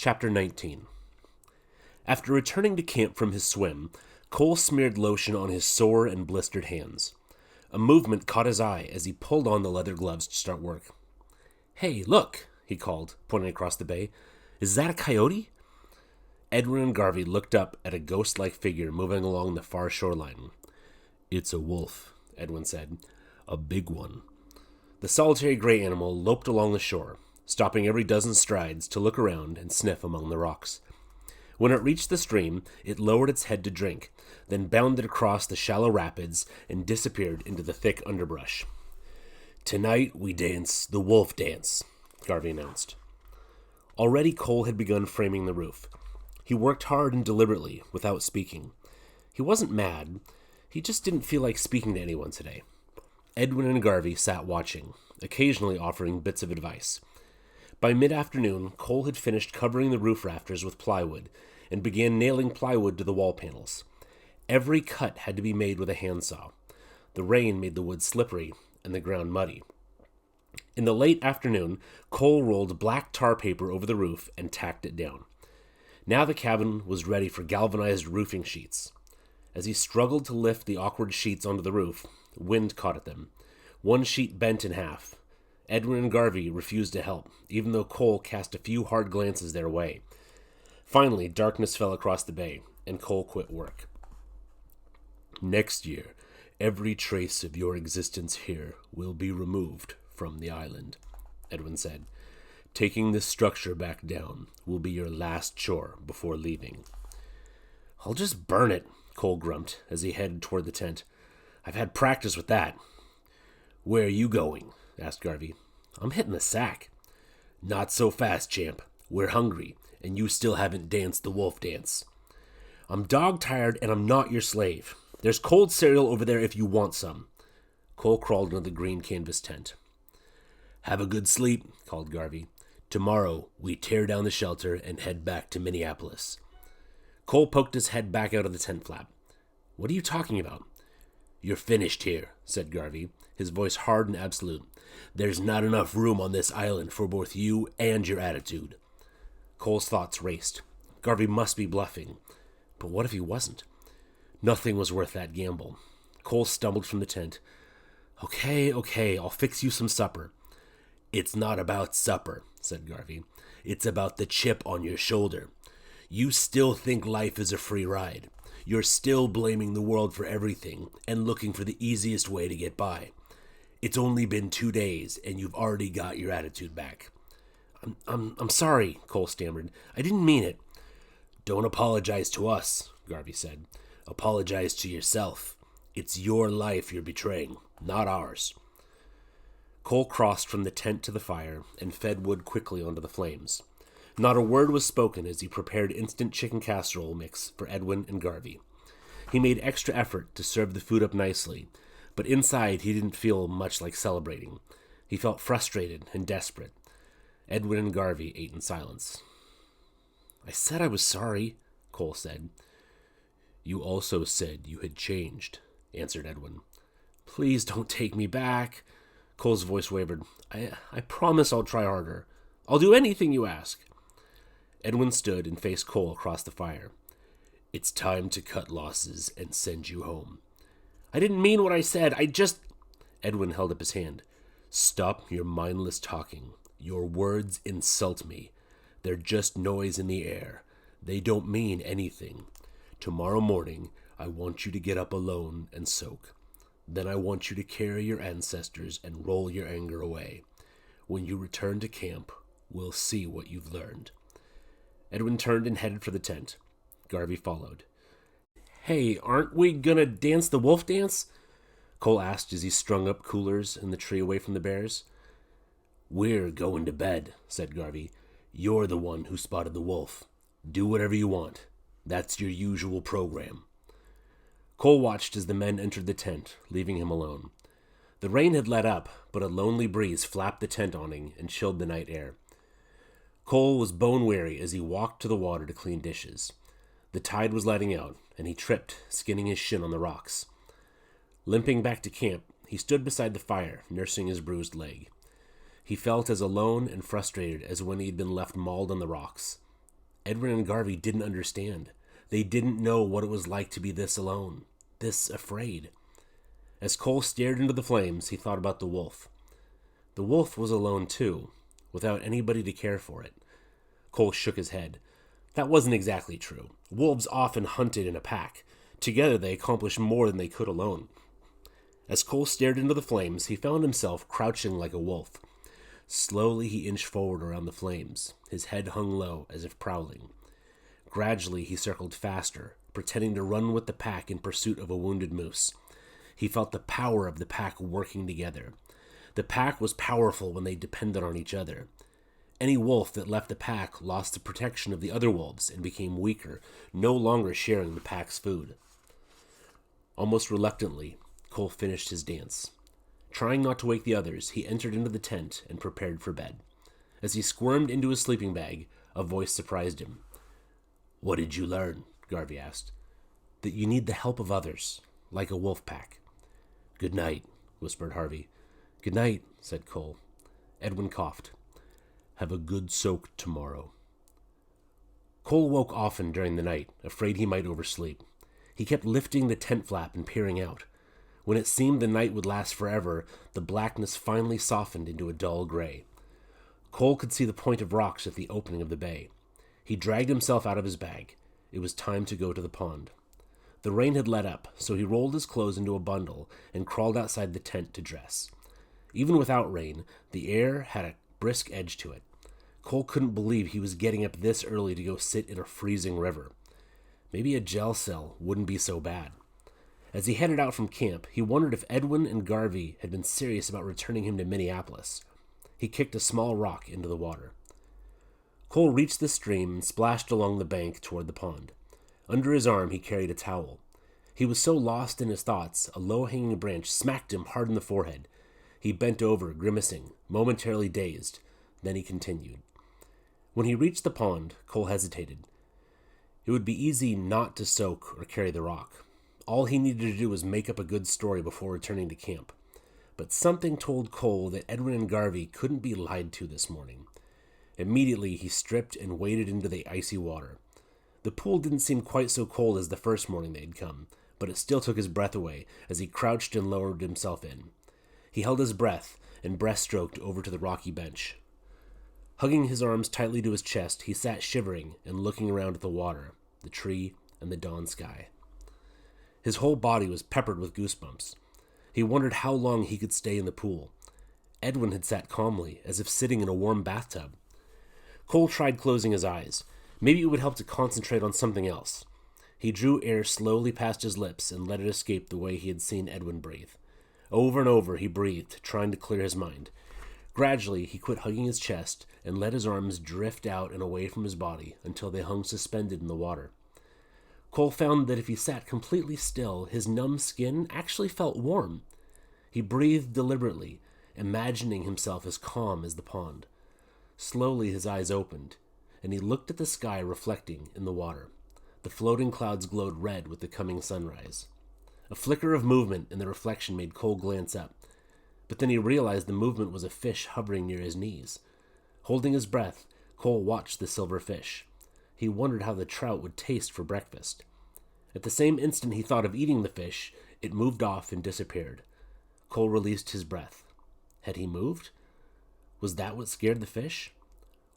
Chapter 19. After returning to camp from his swim, Cole smeared lotion on his sore and blistered hands. A movement caught his eye as he pulled on the leather gloves to start work. "Hey, look," he called, pointing across the bay. "Is that a coyote?" Edwin and Garvey looked up at a ghost-like figure moving along the far shoreline. "It's a wolf," Edwin said. "A big one." The solitary gray animal loped along the shore, stopping every dozen strides to look around and sniff among the rocks. When it reached the stream, it lowered its head to drink, then bounded across the shallow rapids and disappeared into the thick underbrush. "Tonight we dance the wolf dance," Garvey announced. Already Cole had begun framing the roof. He worked hard and deliberately, without speaking. He wasn't mad. He just didn't feel like speaking to anyone today. Edwin and Garvey sat watching, occasionally offering bits of advice. By mid-afternoon, Cole had finished covering the roof rafters with plywood and began nailing plywood to the wall panels. Every cut had to be made with a handsaw. The rain made the wood slippery and the ground muddy. In the late afternoon, Cole rolled black tar paper over the roof and tacked it down. Now the cabin was ready for galvanized roofing sheets. As he struggled to lift the awkward sheets onto the roof, wind caught at them. One sheet bent in half. Edwin and Garvey refused to help, even though Cole cast a few hard glances their way. Finally, darkness fell across the bay, and Cole quit work. "Next year, every trace of your existence here will be removed from the island," Edwin said. "Taking this structure back down will be your last chore before leaving." "I'll just burn it," Cole grumped as he headed toward the tent. "I've had practice with that." "Where are you going?" asked Garvey. "I'm hitting the sack." "Not so fast, champ. We're hungry, and you still haven't danced the wolf dance." "I'm dog-tired, and I'm not your slave. There's cold cereal over there if you want some." Cole crawled into the green canvas tent. "Have a good sleep," called Garvey. "Tomorrow, we tear down the shelter and head back to Minneapolis." Cole poked his head back out of the tent flap. "What are you talking about?" "You're finished here," said Garvey, his voice hard and absolute. "There's not enough room on this island for both you and your attitude." Cole's thoughts raced. Garvey must be bluffing. But what if he wasn't? Nothing was worth that gamble. Cole stumbled from the tent. Okay, I'll fix you some supper." "It's not about supper," said Garvey. "It's about the chip on your shoulder. You still think life is a free ride. You're still blaming the world for everything and looking for the easiest way to get by. It's only been 2 days, and you've already got your attitude back." I'm sorry," Cole stammered. "I didn't mean it." "Don't apologize to us," Garvey said. "Apologize to yourself. It's your life you're betraying, not ours." Cole crossed from the tent to the fire and fed wood quickly onto the flames. Not a word was spoken as he prepared instant chicken casserole mix for Edwin and Garvey. He made extra effort to serve the food up nicely, but inside he didn't feel much like celebrating. He felt frustrated and desperate. Edwin and Garvey ate in silence. "I said I was sorry," Cole said. "You also said you had changed," answered Edwin. "Please don't take me back." Cole's voice wavered. I promise I'll try harder. I'll do anything you ask." Edwin stood and faced Cole across the fire. "It's time to cut losses and send you home." "I didn't mean what I said. Edwin held up his hand. "Stop your mindless talking. Your words insult me. They're just noise in the air. They don't mean anything. Tomorrow morning, I want you to get up alone and soak. Then I want you to carry your ancestors and roll your anger away. When you return to camp, we'll see what you've learned." Edwin turned and headed for the tent. Garvey followed. "Hey, aren't we gonna dance the wolf dance?" Cole asked as he strung up coolers in the tree away from the bears. "We're going to bed," said Garvey. "You're the one who spotted the wolf. Do whatever you want. That's your usual program." Cole watched as the men entered the tent, leaving him alone. The rain had let up, but a lonely breeze flapped the tent awning and chilled the night air. Cole was bone-weary as he walked to the water to clean dishes. The tide was letting out, and he tripped, skinning his shin on the rocks. Limping back to camp, he stood beside the fire, nursing his bruised leg. He felt as alone and frustrated as when he had been left mauled on the rocks. Edwin and Garvey didn't understand. They didn't know what it was like to be this alone, this afraid. As Cole stared into the flames, he thought about the wolf. The wolf was alone too, without anybody to care for it. Cole shook his head. That wasn't exactly true. Wolves often hunted in a pack. Together they accomplished more than they could alone. As Cole stared into the flames, he found himself crouching like a wolf. Slowly he inched forward around the flames, his head hung low as if prowling. Gradually he circled faster, pretending to run with the pack in pursuit of a wounded moose. He felt the power of the pack working together. The pack was powerful when they depended on each other. Any wolf that left the pack lost the protection of the other wolves and became weaker, no longer sharing the pack's food. Almost reluctantly, Cole finished his dance. Trying not to wake the others, he entered into the tent and prepared for bed. As he squirmed into his sleeping bag, a voice surprised him. "What did you learn?" Garvey asked. "That you need the help of others, like a wolf pack." "Good night," whispered Harvey. "Good night," said Cole. Edwin coughed. "Have a good soak tomorrow." Cole woke often during the night, afraid he might oversleep. He kept lifting the tent flap and peering out. When it seemed the night would last forever, the blackness finally softened into a dull gray. Cole could see the point of rocks at the opening of the bay. He dragged himself out of his bag. It was time to go to the pond. The rain had let up, so he rolled his clothes into a bundle and crawled outside the tent to dress. Even without rain, the air had a brisk edge to it. Cole couldn't believe he was getting up this early to go sit in a freezing river. Maybe a jail cell wouldn't be so bad. As he headed out from camp, he wondered if Edwin and Garvey had been serious about returning him to Minneapolis. He kicked a small rock into the water. Cole reached the stream and splashed along the bank toward the pond. Under his arm, he carried a towel. He was so lost in his thoughts, a low-hanging branch smacked him hard in the forehead. He bent over, grimacing, momentarily dazed. Then he continued. When he reached the pond, Cole hesitated. It would be easy not to soak or carry the rock. All he needed to do was make up a good story before returning to camp. But something told Cole that Edwin and Garvey couldn't be lied to this morning. Immediately, he stripped and waded into the icy water. The pool didn't seem quite so cold as the first morning they had come, but it still took his breath away as he crouched and lowered himself in. He held his breath and breaststroked over to the rocky bench. Hugging his arms tightly to his chest, he sat shivering and looking around at the water, the tree, and the dawn sky. His whole body was peppered with goosebumps. He wondered how long he could stay in the pool. Edwin had sat calmly, as if sitting in a warm bathtub. Cole tried closing his eyes. Maybe it would help to concentrate on something else. He drew air slowly past his lips and let it escape the way he had seen Edwin breathe. Over and over he breathed, trying to clear his mind. Gradually, he quit hugging his chest and let his arms drift out and away from his body until they hung suspended in the water. Cole found that if he sat completely still, his numb skin actually felt warm. He breathed deliberately, imagining himself as calm as the pond. Slowly his eyes opened, and he looked at the sky reflecting in the water. The floating clouds glowed red with the coming sunrise. A flicker of movement in the reflection made Cole glance up, but then he realized the movement was a fish hovering near his knees. Holding his breath, Cole watched the silver fish. He wondered how the trout would taste for breakfast. At the same instant he thought of eating the fish, it moved off and disappeared. Cole released his breath. Had he moved? Was that what scared the fish?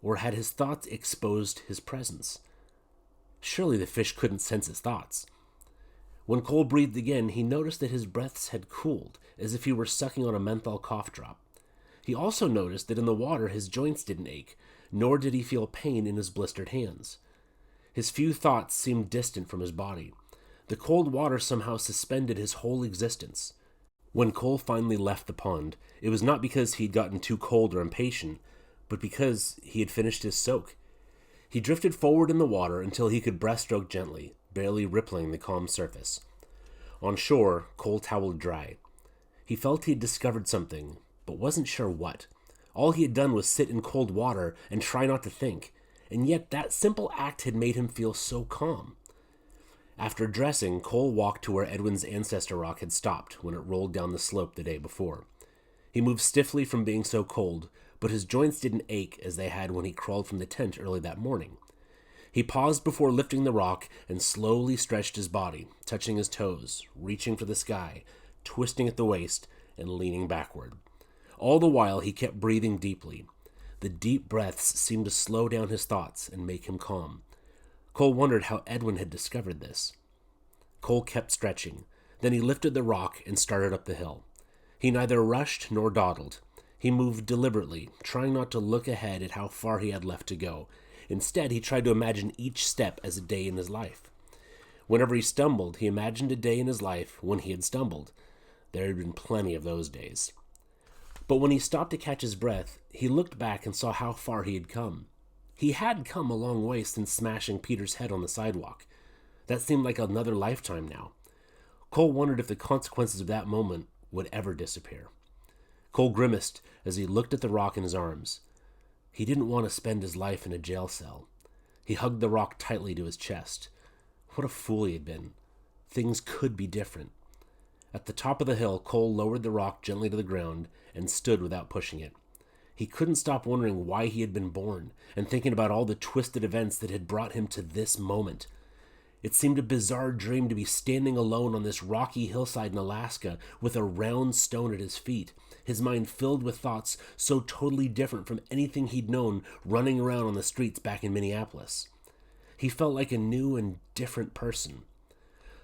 Or had his thoughts exposed his presence? Surely the fish couldn't sense his thoughts. When Cole breathed again, he noticed that his breaths had cooled, as if he were sucking on a menthol cough drop. He also noticed that in the water his joints didn't ache, nor did he feel pain in his blistered hands. His few thoughts seemed distant from his body. The cold water somehow suspended his whole existence. When Cole finally left the pond, it was not because he'd gotten too cold or impatient, but because he had finished his soak. He drifted forward in the water until he could breaststroke gently, barely rippling the calm surface. On shore, Cole toweled dry. He felt he had discovered something, but wasn't sure what. All he had done was sit in cold water and try not to think, and yet that simple act had made him feel so calm. After dressing, Cole walked to where Edwin's ancestor rock had stopped when it rolled down the slope the day before. He moved stiffly from being so cold, but his joints didn't ache as they had when he crawled from the tent early that morning. He paused before lifting the rock and slowly stretched his body, touching his toes, reaching for the sky, twisting at the waist, and leaning backward. All the while, he kept breathing deeply. The deep breaths seemed to slow down his thoughts and make him calm. Cole wondered how Edwin had discovered this. Cole kept stretching. Then he lifted the rock and started up the hill. He neither rushed nor dawdled. He moved deliberately, trying not to look ahead at how far he had left to go. Instead, he tried to imagine each step as a day in his life. Whenever he stumbled, he imagined a day in his life when he had stumbled. There had been plenty of those days. But when he stopped to catch his breath, he looked back and saw how far he had come. He had come a long way since smashing Peter's head on the sidewalk. That seemed like another lifetime now. Cole wondered if the consequences of that moment would ever disappear. Cole grimaced as he looked at the rock in his arms. He didn't want to spend his life in a jail cell. He hugged the rock tightly to his chest. What a fool he had been. Things could be different. At the top of the hill, Cole lowered the rock gently to the ground and stood without pushing it. He couldn't stop wondering why he had been born and thinking about all the twisted events that had brought him to this moment. It seemed a bizarre dream to be standing alone on this rocky hillside in Alaska with a round stone at his feet, his mind filled with thoughts so totally different from anything he'd known running around on the streets back in Minneapolis. He felt like a new and different person.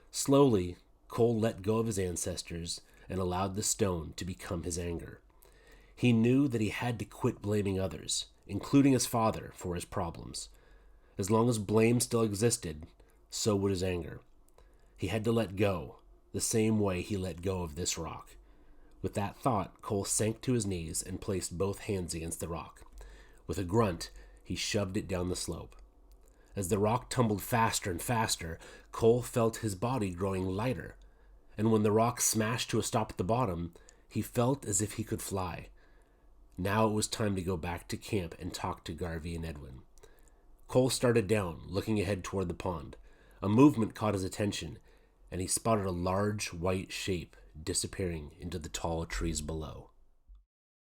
Slowly, Cole let go of his ancestors and allowed the stone to become his anger. He knew that he had to quit blaming others, including his father, for his problems. As long as blame still existed, so would his anger. He had to let go, the same way he let go of this rock. With that thought, Cole sank to his knees and placed both hands against the rock. With a grunt, he shoved it down the slope. As the rock tumbled faster and faster, Cole felt his body growing lighter. And when the rock smashed to a stop at the bottom, he felt as if he could fly. Now it was time to go back to camp and talk to Garvey and Edwin. Cole started down, looking ahead toward the pond. A movement caught his attention, and he spotted a large white shape disappearing into the tall trees below.